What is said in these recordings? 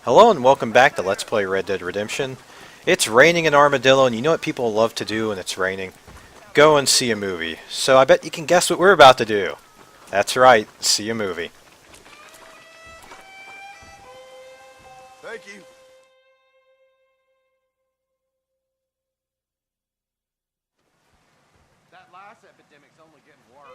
Hello and welcome back to Let's Play Red Dead Redemption. It's raining in Armadillo, and you know what people love to do when it's raining? Go and see a movie. So I bet you can guess what we're about to do. That's right, see a movie. Thank you. That last epidemic's only getting worse.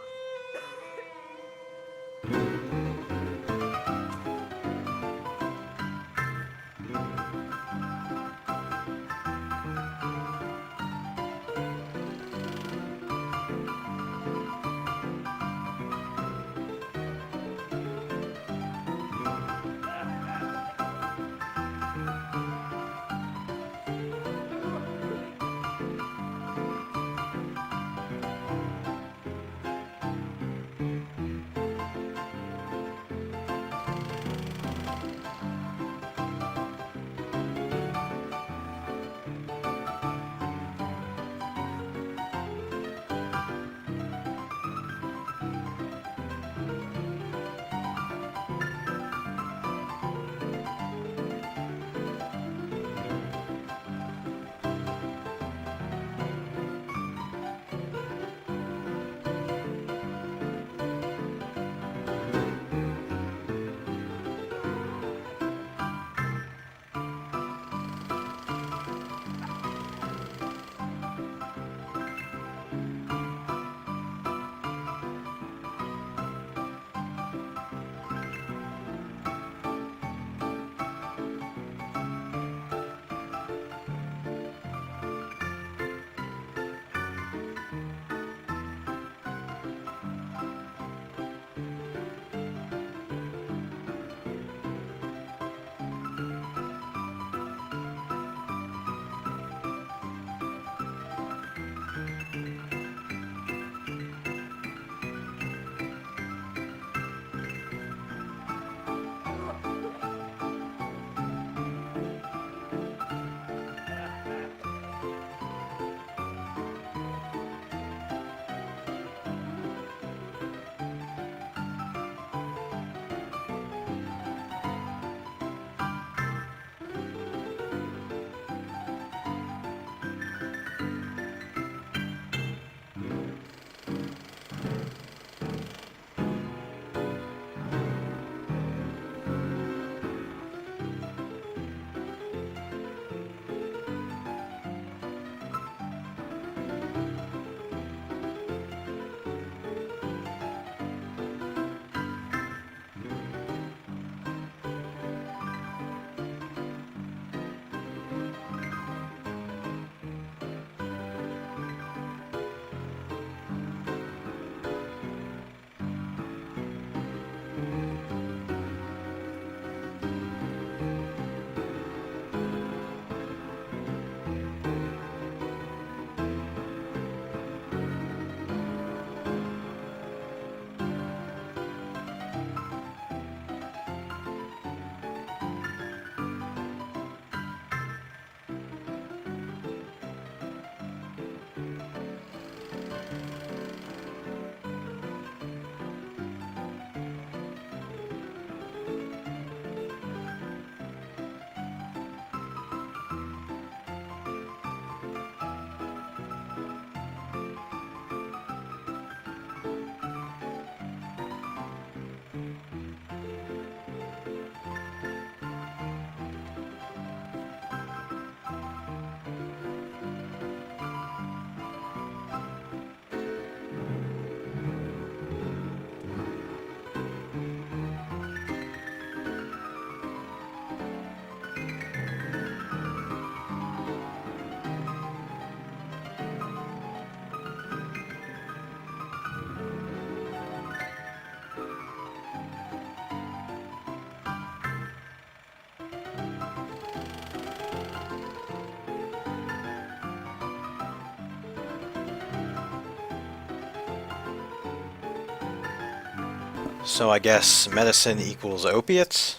So I guess medicine equals opiates?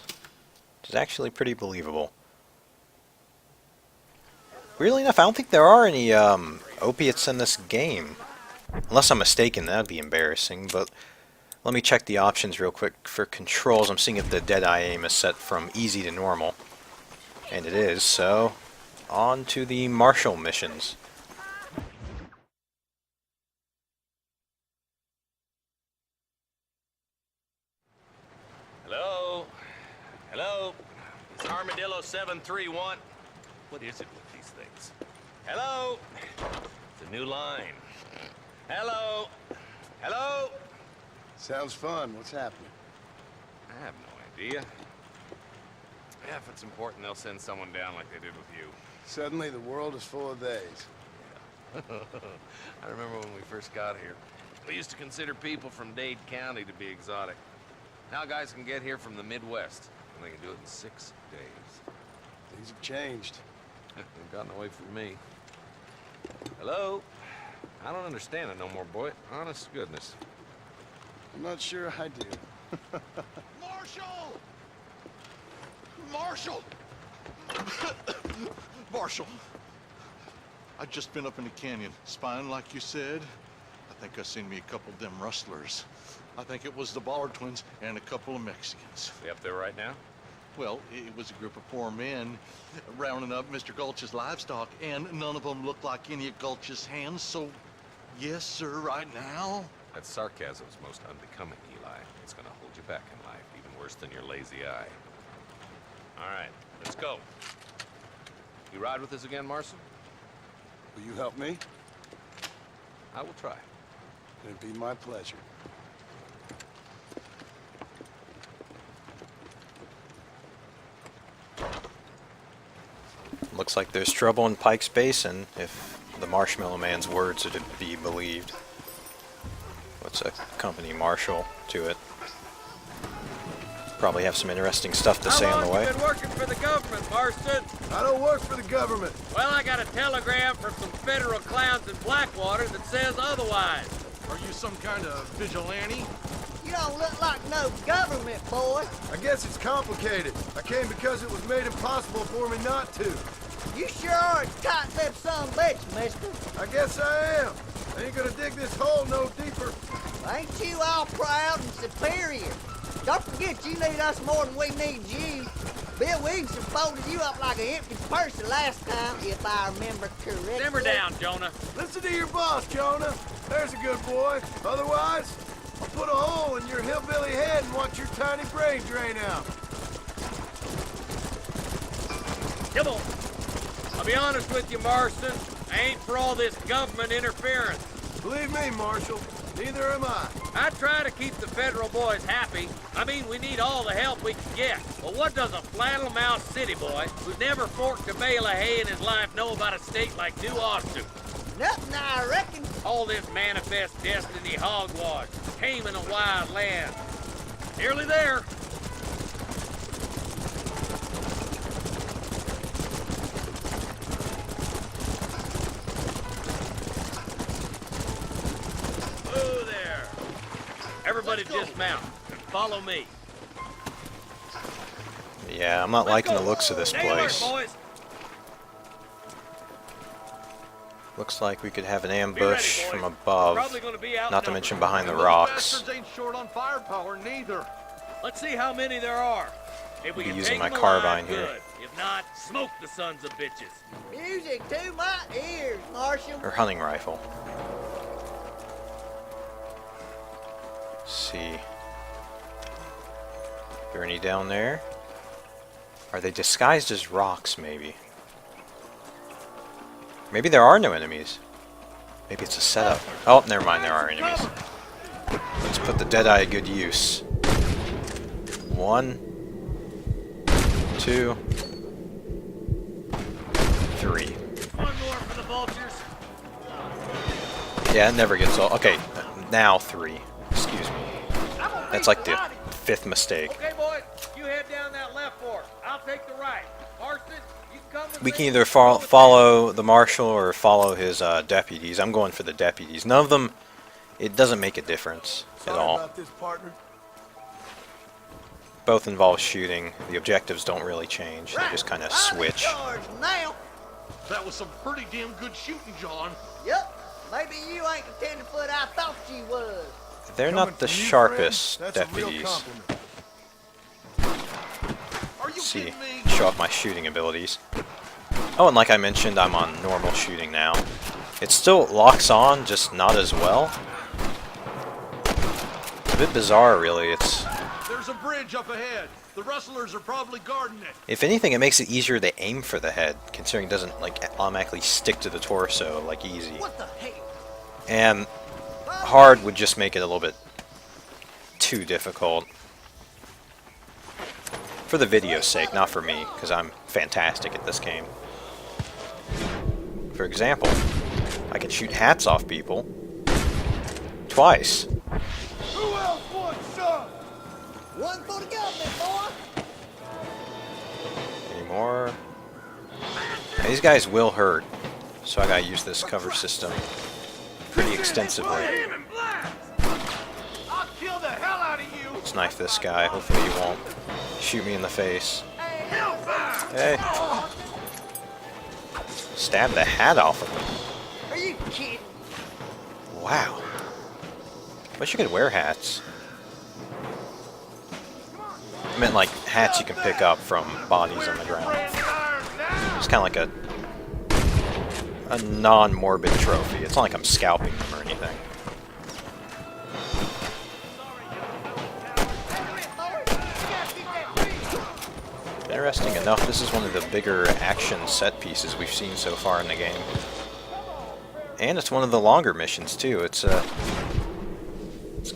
Which is actually pretty believable. Weirdly enough, I don't think there are any opiates in this game. Unless I'm mistaken, that'd be embarrassing, but let me check the options real quick for controls. I'm seeing if the Deadeye aim is set from easy to normal. And it is, so on to the Marshal missions. Hello? Hello? It's Armadillo 731. What is it with these things? Hello? It's a new line. Hello? Hello? Sounds fun. What's happening? I have no idea. Yeah, if it's important, they'll send someone down like they did with you. Suddenly, the world is full of days. I remember when we first got here. We used to consider people from Dade County to be exotic. Now guys can get here from the Midwest, and they can do it in 6 days. Things have changed. They've gotten away from me. Hello? I don't understand it no more, boy. Honest to goodness. I'm not sure I do. Marshall! Marshall! Marshall! I've just been up in the canyon, spying like you said. I think I seen me a couple of them rustlers. I think it was the Ballard twins and a couple of Mexicans. They up there right now? Well, it was a group of poor men rounding up Mr. Gulch's livestock, and none of them looked like any of Gulch's hands, so yes, sir, right now. That sarcasm's most unbecoming, Eli. It's gonna hold you back in life, even worse than your lazy eye. All right, let's go. You ride with us again, Marshal? Will you help me? I will try. It'd be my pleasure. Looks like there's trouble in Pikes Basin, if the Marshmallow Man's words are to be believed. What's a company marshal to it? Probably have some interesting stuff to say on the way. How long you been working for the government, Marston? I don't work for the government. Well, I got a telegram from some federal clowns in Blackwater that says otherwise. Are you some kind of vigilante? You don't look like no government, boy. I guess it's complicated. I came because it was made impossible for me not to. You sure are a tight-lipped son of a bitch, mister. I guess I am. I ain't gonna dig this hole no deeper. Ain't you all proud and superior? Don't forget you need us more than we need you. Bill Williamson folded you up like an empty purse the last time, if I remember correctly. Simmer down, Jonah. Listen to your boss, Jonah. There's a good boy. Otherwise, I'll put a hole in your hillbilly head and watch your tiny brain drain out. Come on. I'll be honest with you, Marston. I ain't for all this government interference. Believe me, Marshal, neither am I. I try to keep the federal boys happy. I mean, we need all the help we can get. But what does a flannel-mouthed city boy who's never forked a bale of hay in his life know about a state like New Austin? Nothing, I reckon. All this manifest destiny hogwash, taming a wild land. Nearly there. Whoa there. Everybody dismount and follow me. Yeah, I'm not liking the looks of this Stay alert, place. boys. Looks like we could have an Be ready, ambush boys. from We're above, probably gonna be not to outnumbered. mention behind the Those rocks. bastards ain't short on firepower, neither. Let's see how many there are. If we Be can using take my them carbine alive, here. good. If not, smoke the sons of bitches. Music to my ears, Marshal. Or hunting rifle. Let's see. There any down there? Are they disguised as rocks, maybe? Maybe there are no enemies. Maybe it's a setup. Oh, never mind, there are enemies. Let's put the Deadeye to good use. 1, 2, 3. One more for the vultures. Yeah, it never gets all. Okay, now 3. Excuse me. That's like the 5th mistake. Okay, boys, you head down that left fork. I'll take the right. Marston, you come with We me. can either follow the marshal or follow his deputies. I'm going for the deputies. None of them, it doesn't make a difference at Sorry all. about this, partner. Both involve shooting. The objectives don't really change. They Right. just kind of I'm in switch. charge now. That was some pretty damn good shooting, John. Yep. Maybe you ain't the tenderfoot I thought you was. They're Coming not the from you, sharpest friend, that's a real deputies. compliment. Are you See, kidding me? show off my shooting abilities. Oh, and like I mentioned, I'm on normal shooting now. It still locks on, just not as well. It's a bit bizarre, really. There's a bridge up ahead. The rustlers are probably guarding it. If anything, it makes it easier to aim for the head, considering it doesn't like automatically stick to the torso like easy. What the hell? And hard would just make it a little bit too difficult. For the video's sake, not for me, because I'm fantastic at this game. For example, I can shoot hats off people twice. Who else wants some? One for the government, boy. Any more? Now, these guys will hurt, so I gotta use this cover system pretty extensively. I'll kill the hell out of you. Let's knife this guy. Hopefully he won't shoot me in the face. Hey. Stab the hat off of him. Are you kidding? Wow. Wish you could wear hats. I meant like hats you can pick up from bodies on the ground. It's kind of like a non-morbid trophy. It's not like I'm scalping them or anything. Interesting enough, this is one of the bigger action set pieces we've seen so far in the game. And it's one of the longer missions too. It's kind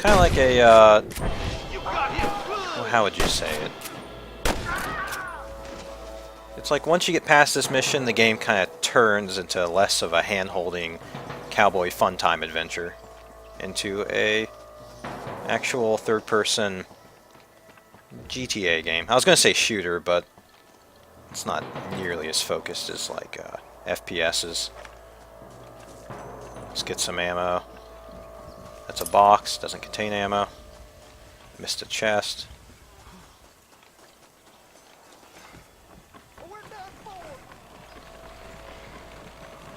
of like a well, how would you say it? It's like once you get past this mission, the game kind of turns into less of a hand-holding cowboy fun time adventure into a actual third-person GTA game. I was going to say shooter, but it's not nearly as focused as like FPS's. Let's get some ammo. That's a box, doesn't contain ammo. Missed a chest.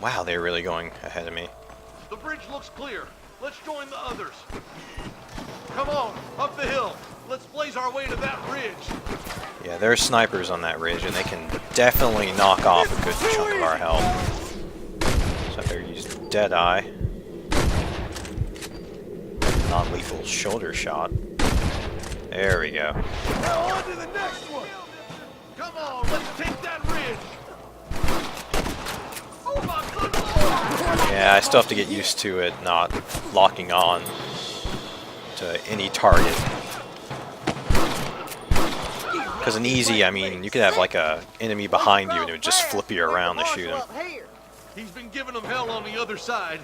Wow, they're really going ahead of me. The bridge looks clear. Let's join the others. Come on, up the hill. Let's blaze our way to that ridge. Yeah, there are snipers on that ridge, and they can definitely knock off a good chunk of our health. So I better use Deadeye. Non-lethal shoulder shot. There we go. Now on to the next one. Come on, let's take that ridge. Oh my good lord! Yeah, I still have to get used to it not locking on to any target. Because in easy, I mean, you could have like a enemy behind you and it would just flip you around to shoot him. He's been giving them hell on the other side.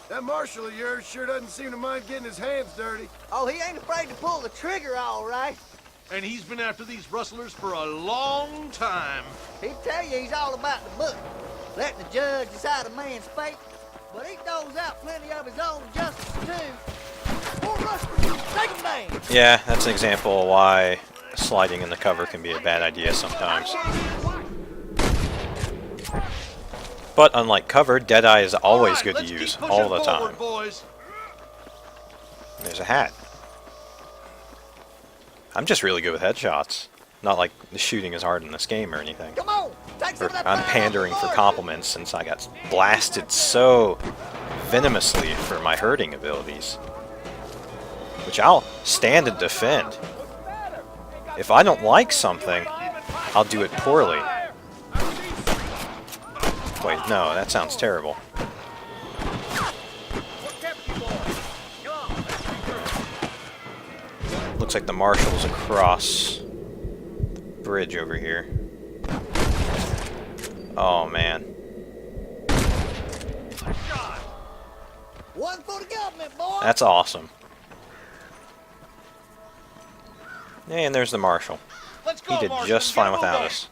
That marshal of yours sure doesn't seem to mind getting his hands dirty. Oh, he ain't afraid to pull the trigger, all right. And he's been after these rustlers for a long time. He'd tell you he's all about the book, letting the judge decide a man's fate. But he doles out plenty of his own justice, too. More rustlers, take him down. Yeah, that's an example of why sliding in the cover can be a bad idea sometimes. But unlike cover, Deadeye is always good to use, all the time. There's a hat. I'm just really good with headshots. Not like the shooting is hard in this game or anything. Come on, take some of that I'm pandering for compliments since I got blasted so venomously for my hurting abilities. Which I'll stand and defend. If I don't like something, I'll do it poorly. Wait, no, that sounds terrible. Looks like the marshal's across the bridge over here. Oh, man. One for the government, boy. That's awesome. And there's the marshal. He did just fine without us.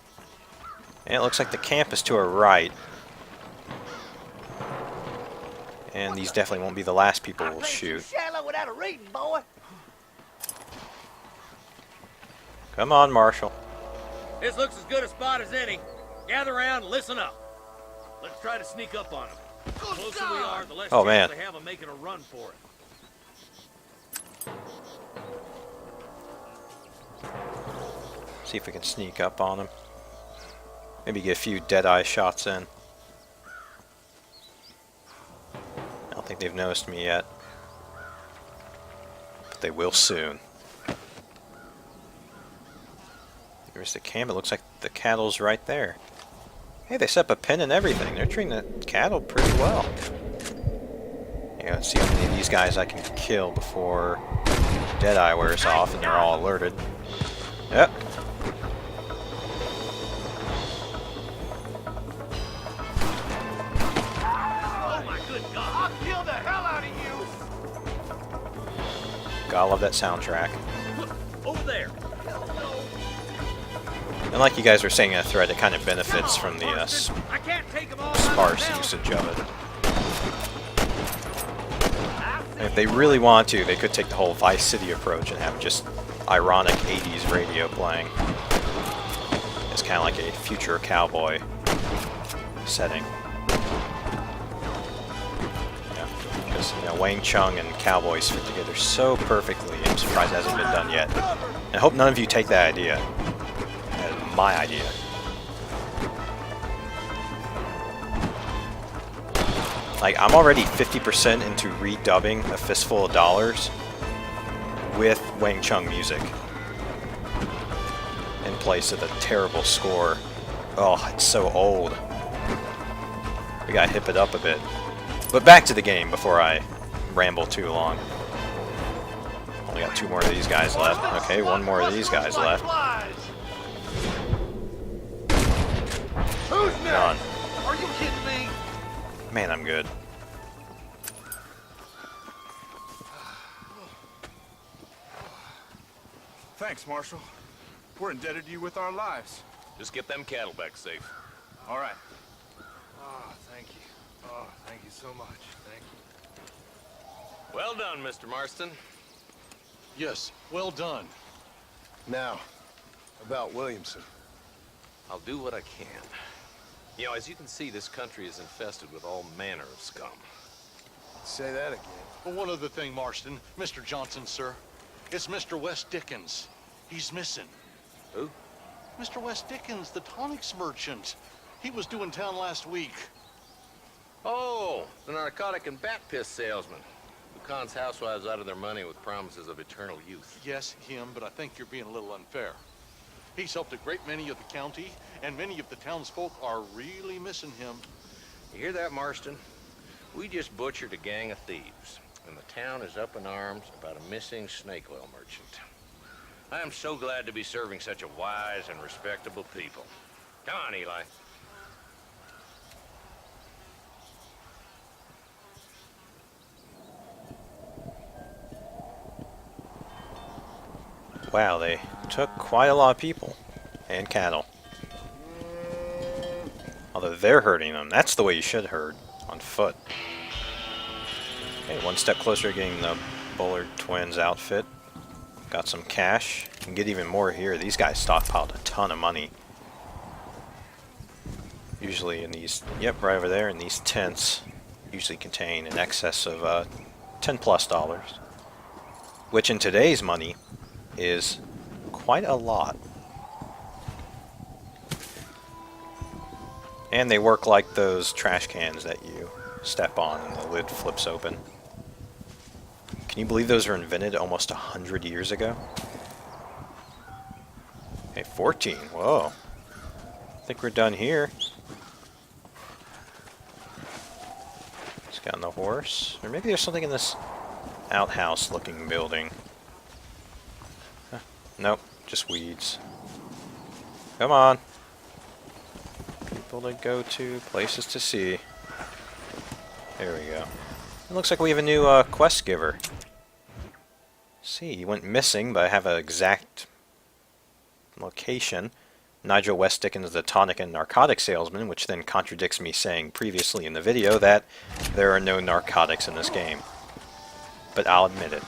And it looks like the camp is to our right. And these definitely won't be the last people we'll shoot. Shallow without a reading, boy. Come on, Marshal. This looks as good a spot as any. Gather around and listen up. Let's try to sneak up on them. The closer we are, the less chance man. they have of making a run for it. See if we can sneak up on him. Maybe get a few dead-eye shots in. I don't think they've noticed me yet. But they will soon. There's the camp. It looks like the cattle's right there. Hey, they set up a pen and everything. They're treating the cattle pretty well. Yeah, let's see how many of these guys I can kill before Deadeye wears off and they're all alerted. Yep. Oh my good God! I'll kill the hell out of you! Gotta love that soundtrack. Look, over there. And like you guys were saying in a thread, it kind of benefits from the I can't take 'em all sparse usage of it. And if they really want to, they could take the whole Vice City approach and have just ironic 80s radio playing. It's kind of like a future cowboy setting. Yeah, because Wang Chung and cowboys fit together so perfectly. I'm surprised it hasn't been done yet. And I hope none of you take that idea as my idea. Like, I'm already 50% into redubbing A Fistful of Dollars with Wang Chung music in place of the terrible score. Oh, it's so old. We gotta hip it up a bit. But back to the game before I ramble too long. Only got 2 more of these guys left. Okay, 1 more of these guys left. Who's Done. Are you kidding me? Man, I'm good. Thanks, Marshal. We're indebted to you with our lives. Just get them cattle back safe. All right. Oh, thank you. Oh, thank you so much. Thank you. Well done, Mr. Marston. Yes, well done. Now, about Williamson. I'll do what I can. You know, as you can see, this country is infested with all manner of scum. Say that again. Well, one other thing, Marston. Mr. Johnson, sir. It's Mr. Wes Dickens. He's missing. Who? Mr. Wes Dickens, the tonics merchant. He was due in town last week. Oh, the narcotic and bat piss salesman who cons housewives out of their money with promises of eternal youth. Yes, him, but I think you're being a little unfair. He's helped a great many of the county, and many of the townsfolk are really missing him. You hear that, Marston? We just butchered a gang of thieves, and the town is up in arms about a missing snake oil merchant. I am so glad to be serving such a wise and respectable people. Come on, Eli. Wow, they took quite a lot of people and cattle. Although they're herding them. That's the way you should herd, on foot. Okay, 1 step closer to getting the Bullard twins outfit. Got some cash. Can get even more here. These guys stockpiled a ton of money. Usually in these, yep, right over there, in these tents, usually contain in excess of $10+. Which in today's money is quite a lot. And they work like those trash cans that you step on and the lid flips open. Can you believe those were invented almost 100 years ago? Hey, 14. Whoa. I think we're done here. Let's get on the horse. Or maybe there's something in this outhouse looking building. Huh. Nope, just weeds. Come on. People to go to, places to see. There we go. It looks like we have a new quest giver. See, he went missing, but I have an exact location. Nigel West Dickens, the tonic and narcotic salesman, which then contradicts me saying previously in the video that there are no narcotics in this game. But I'll admit it.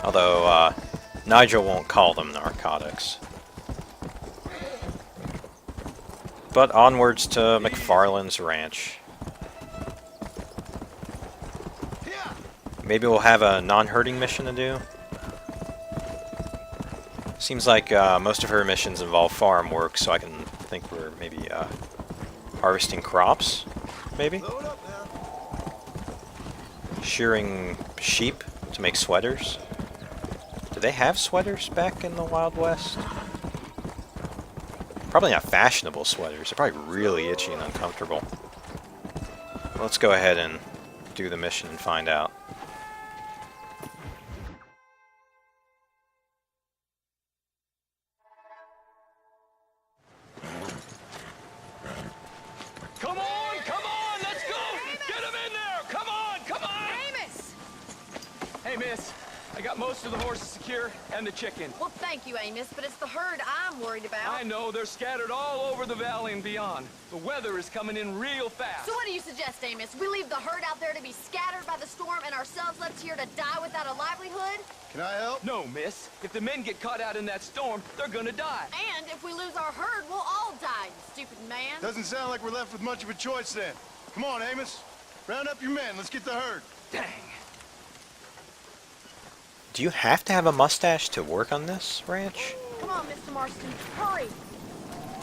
Although, Nigel won't call them narcotics. But onwards to McFarland's ranch. Maybe we'll have a non-herding mission to do. Seems like most of her missions involve farm work, so I can think we're maybe harvesting crops, maybe? Load up now. Shearing sheep to make sweaters. Do they have sweaters back in the Wild West? Probably not fashionable sweaters. They're probably really itchy and uncomfortable. Let's go ahead and do the mission and find out. Come on, let's go! Get him in there! Come on, come on! Amos! Hey, miss. I got most of the horses secure and the chicken. Well, thank you, Amos, but it's the herd I'm worried about. I know, they're scattered all over the valley and beyond. The weather is coming in real fast. So what do you suggest, Amos? We leave the herd out there to be scattered by the storm and ourselves left here to die without a livelihood? Can I help? No, miss. If the men get caught out in that storm, they're gonna die. And if we lose our herd, we'll all die, you stupid man. Doesn't sound like we're left with much of a choice then. Come on, Amos. Round up your men. Let's get the herd. Dang. Do you have to have a mustache to work on this ranch? Come on, Mr. Marston, hurry.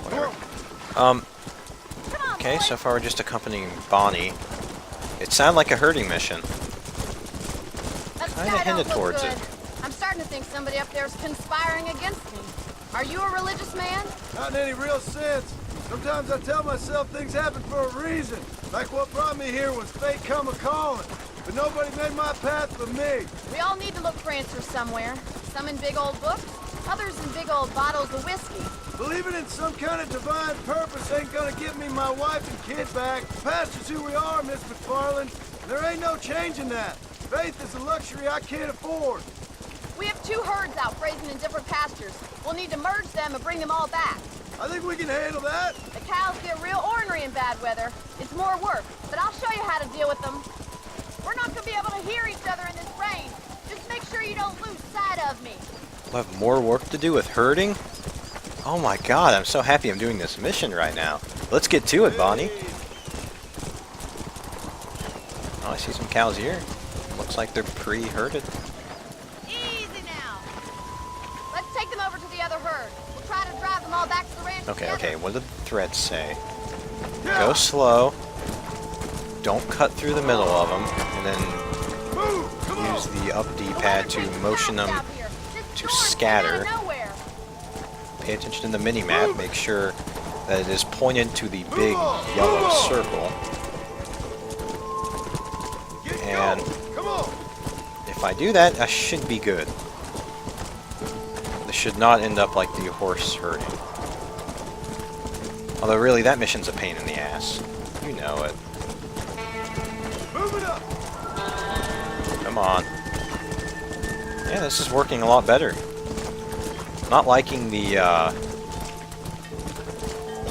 Whatever. Come on, Okay, boys. so far we're just accompanying Bonnie. It sounded like a herding mission. That kinda sky don't hinted look towards good. it. I'm starting to think somebody up there is conspiring against me. Are you a religious man? Not in any real sense. Sometimes I tell myself things happen for a reason. Like what brought me here was fate come a-calling. But nobody made my path but me. We all need to look for answers somewhere. Some in big old books, others in big old bottles of whiskey. Believing in some kind of divine purpose ain't gonna give me my wife and kid back. Past is who we are, Miss McFarland. There ain't no changing that. Faith is a luxury I can't afford. We have 2 herds out grazing in different pastures. We'll need to merge them and bring them all back. I think we can handle that. The cows get real ornery in bad weather. It's more work, but I'll show you how to deal with them. We're not gonna be able to hear each other in this rain. Just make sure you don't lose sight of me. We'll have more work to do with herding? Oh my god, I'm so happy I'm doing this mission right now. Let's get to it, Bonnie. Oh, I see some cows here. Looks like they're pre-herded. Easy now. Let's take them over to the other herd. We'll try to drive them all back to the ranch Okay, together. okay, what did the thread say? Go slow. Don't cut through the middle of them, and then Move! Come on! use the up The D-pad weather to changes motion fast them. out here. This to storm came scatter. out of nowhere. Pay attention to the mini-map. Make sure that it is pointed to the big yellow circle. Get And going. Come on! if I do that, I should be good. This should not end up like the horse herding. Although really, that mission's a pain in the ass. You know it. Move it up! Come on. Yeah, this is working a lot better. Not liking the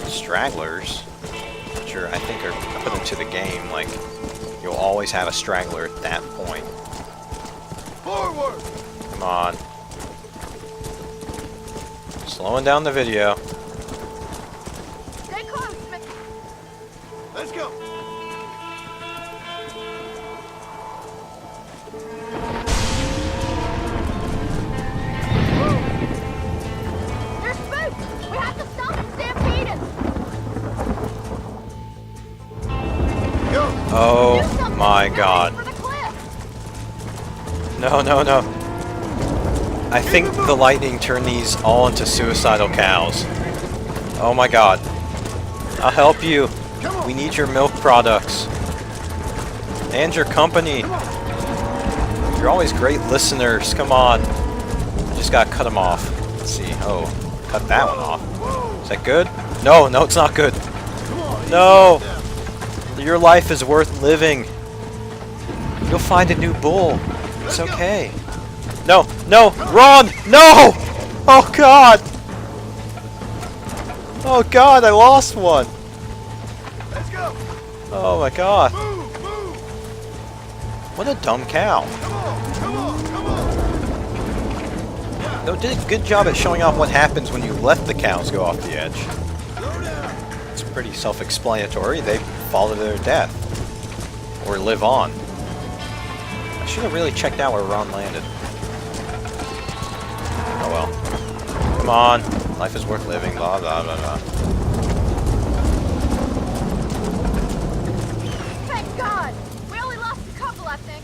stragglers, which are, I think, are put into the game. Like, you'll always have a straggler at that point. Forward! Come on. Slowing down the video. Stay close, Smith. Let's go! They're spooked. We have to stop them stampeding. Go! Do Oh something. my They're god. heading for the cliff. No, no, no. I think the lightning turned these all into suicidal cows. Oh my god. I'll help you. We need your milk products. And your company. You're always great listeners. Come on. Just gotta cut them off. Let's see. Oh, cut that one off. Is that good? No, no, it's not good. No. Your life is worth living. You'll find a new bull. It's okay. No, no, run! No! Oh god! Oh god, I lost one. Let's go! Oh my god. Move! Move! What a dumb cow. Come on! Come on! Come on! No, did a good job at showing off what happens when you let the cows go off the edge. Slow down! It's pretty self-explanatory. They fall to their death. Or live on. I should have really checked out where Ron landed. Oh well. Come on. Life is worth living. Blah, blah, blah, blah. Thank God! We only lost a couple, I think.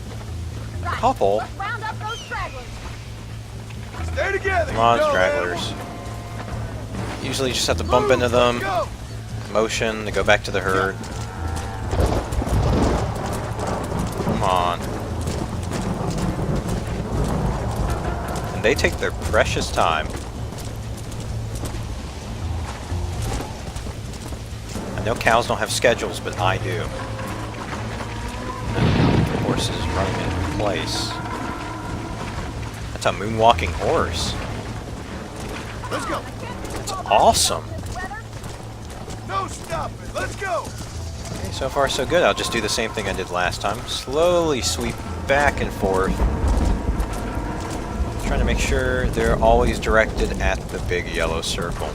Right. Couple? Let's round up those stragglers. Stay together. Come on, you know, stragglers. Usually you just have to bump into them. Motion, they go back to the herd. Come on. And they take their precious time. I know cows don't have schedules, but I do. The horse is running in place. That's a moonwalking horse. Let's go. That's awesome. No stopping. Let's go. Okay, so far so good. I'll just do the same thing I did last time. Slowly sweep back and forth. Trying to make sure they're always directed at the big yellow circle.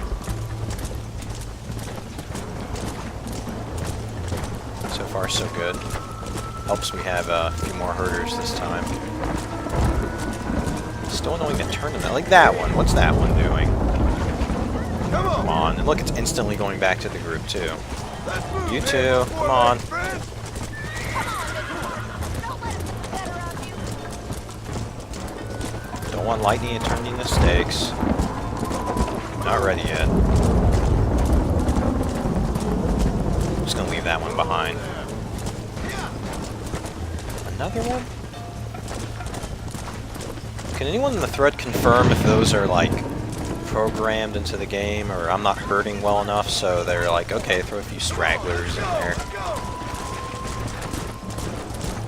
So far so good. Helps me have a few more herders this time. Still annoying to turn them. Like that one. What's that one doing? Come on. And look, it's instantly going back to the group too. You too. Come on. Don't want lightning to turn into stakes. Not ready yet. I'm just gonna leave that one behind. Another one? Can anyone in the thread confirm if those are like programmed into the game, or I'm not herding well enough so they're like, okay, throw a few stragglers in there?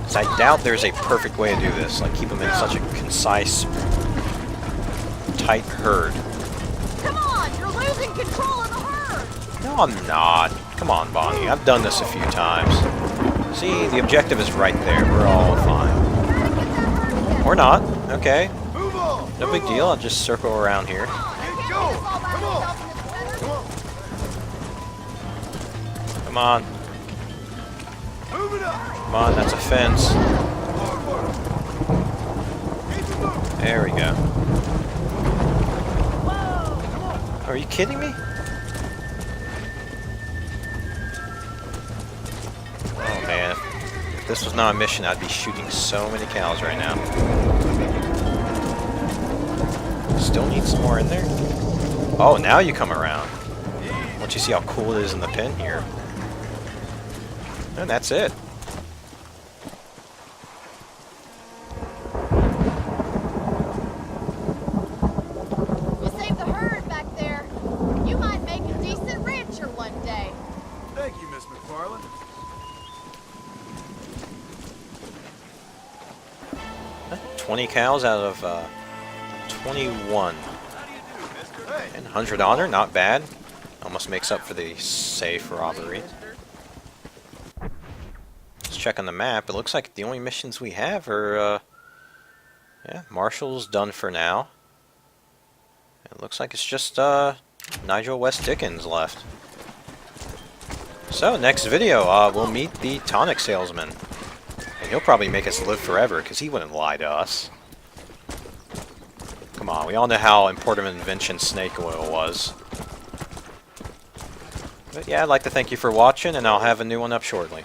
'Cause I doubt there's a perfect way to do this, like keep them in such a concise, tight herd. Come on, you're losing control of the herd. No, I'm not. Come on, Bonnie. I've done this a few times. See, the objective is right there. We're all fine. Or not. Okay. No big deal. I'll just circle around here. Come on. Come on, that's a fence. There we go. Are you kidding me? Oh man, if this was not a mission, I'd be shooting so many cows right now. Still need some more in there? Oh, now you come around. Once you see how cool it is in the pen here. And that's it. You saved the herd back there. You might make a decent rancher one day. Thank you, Miss McFarland. 20 cows out of 21. And 100 honor, not bad. Almost makes up for the safe robbery. Let's check on the map. It looks like the only missions we have are, yeah, Marshall's done for now. It looks like it's just Nigel West Dickens left. So, next video, we'll meet the tonic salesman. And he'll probably make us live forever, because he wouldn't lie to us. Come on, we all know how important an invention snake oil was. But yeah, I'd like to thank you for watching, and I'll have a new one up shortly.